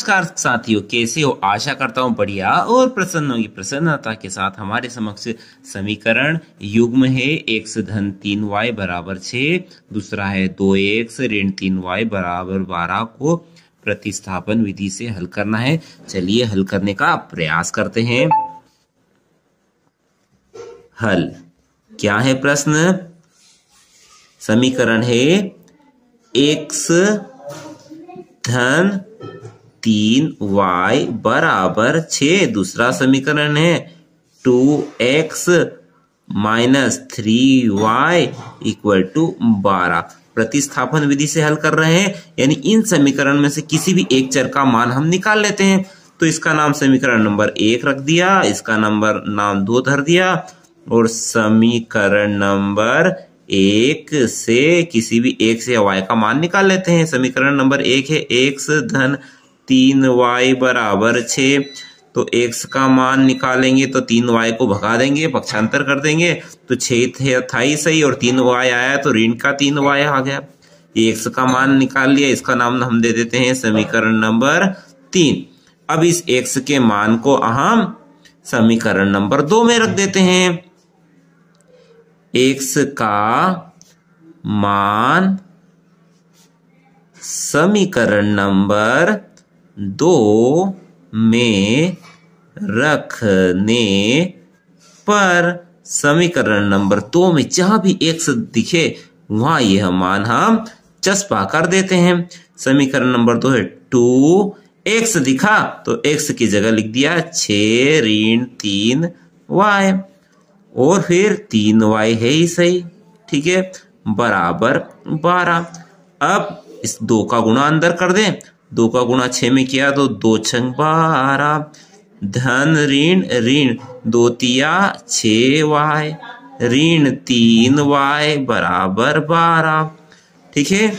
नमस्कार साथियों, कैसे हो? आशा करता हूँ बढ़िया और प्रसन्न होगी। प्रसन्नता के साथ हमारे समक्ष समीकरण युग्म है x धन 3y बराबर 6, दूसरा है 2x ऋण 3y बराबर 12 को प्रतिस्थापन विधि से हल करना है। चलिए हल करने का प्रयास करते हैं। हल क्या है? प्रश्न समीकरण है x धन 3y बराबर 6, दूसरा समीकरण है 2x minus 3y equal to 12। प्रतिस्थापन विधि से हल कर रहे हैं, यानी इन समीकरण में से किसी भी एक चर का मान हम निकाल लेते हैं। तो इसका नाम समीकरण नंबर 1 रख दिया, इसका नाम 2 धर दिया और समीकरण नंबर 1 से किसी भी एक से y का मान निकाल लेते हैं। समीकरण नंबर 1 है x धन 3y बराबर 6, तो x का मान निकालेंगे तो 3y को भगा देंगे, पक्षांतर कर देंगे तो 6 था ही सही और 3y आया तो ऋण का 3y आ गया। ये x का मान निकाल लिया, इसका नाम हम दे देते हैं समीकरण नंबर 3। अब इस x के मान को हम समीकरण नंबर 2 में रख देते हैं। x का मान समीकरण नंबर 2 में रखने पर समीकरण नंबर 2 में जहां भी x दिखे वहां यह मान हम चस्पा कर देते हैं। समीकरण नंबर 2 है 2x दिखा तो x की जगह लिख दिया 6 ऋण 3y और फिर 3y है ही सही, ठीक है, बराबर 12। अब इस 2 का गुणा अंदर कर दें, 2 का गुणा 6 में किया तो 2 छंग 12 धन ऋण ऋण 2 तिया 6y ऋण 3y बराबर 12, ठीक है।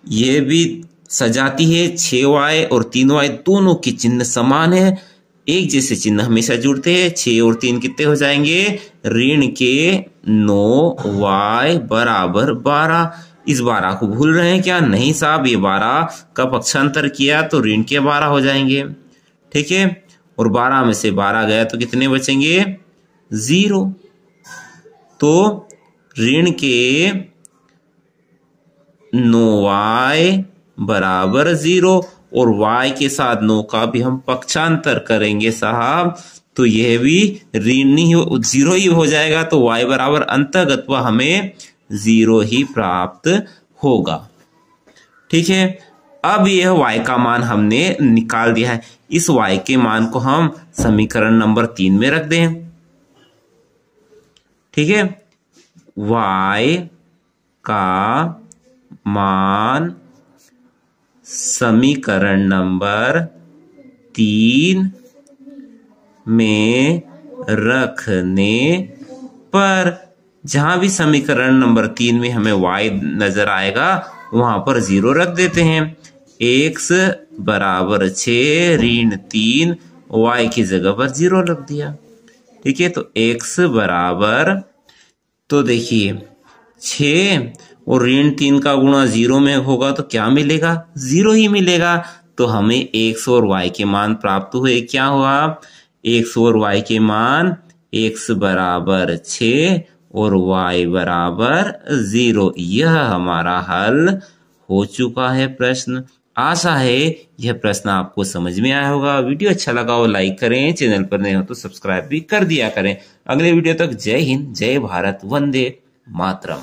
ये भी सजाती है, 6y और 3y दोनों के चिन्ह समान है, एक जैसे चिन्ह हमेशा जुड़ते हैं। 6 और 3 कितने हो जाएंगे? ऋण के 9y बराबर 12। इस 12 को भूल रहे हैं क्या? नहीं साहब, ये 12 का पक्षांतर किया तो ऋण के 12 हो जाएंगे, ठीक है। और 12 में से 12 गया तो कितने बचेंगे? 0। तो ऋण के 9y बराबर 0 और y के साथ 9 का भी हम पक्षांतर करेंगे साहब तो यह भी ऋण नहीं 0 ही हो जाएगा, तो y बराबर अंततः हमें 0 ही प्राप्त होगा, ठीक है। अब यह y का मान हमने निकाल दिया है, इस y के मान को हम समीकरण नंबर 3 में रख दें, ठीक है। y का मान समीकरण नंबर 3 में रखने पर जहां भी समीकरण नंबर 3 में हमें y नजर आएगा वहां पर 0 रख देते हैं। x बराबर 6 ऋण 3 y की जगह पर 0 रख दिया, ठीक है। तो x बराबर, तो देखिए 6 और ऋण 3 का गुणा 0 में होगा तो क्या मिलेगा? 0 ही मिलेगा। तो हमें x और y के मान प्राप्त हुए। क्या हुआ? x और y के मान x बराबर 6 और y बराबर 0। यह हमारा हल हो चुका है प्रश्न। आशा है यह प्रश्न आपको समझ में आया होगा। वीडियो अच्छा लगा हो लाइक करें, चैनल पर नए हो तो सब्सक्राइब भी कर दिया करें। अगले वीडियो तक जय हिंद, जय भारत, वंदे मातरम।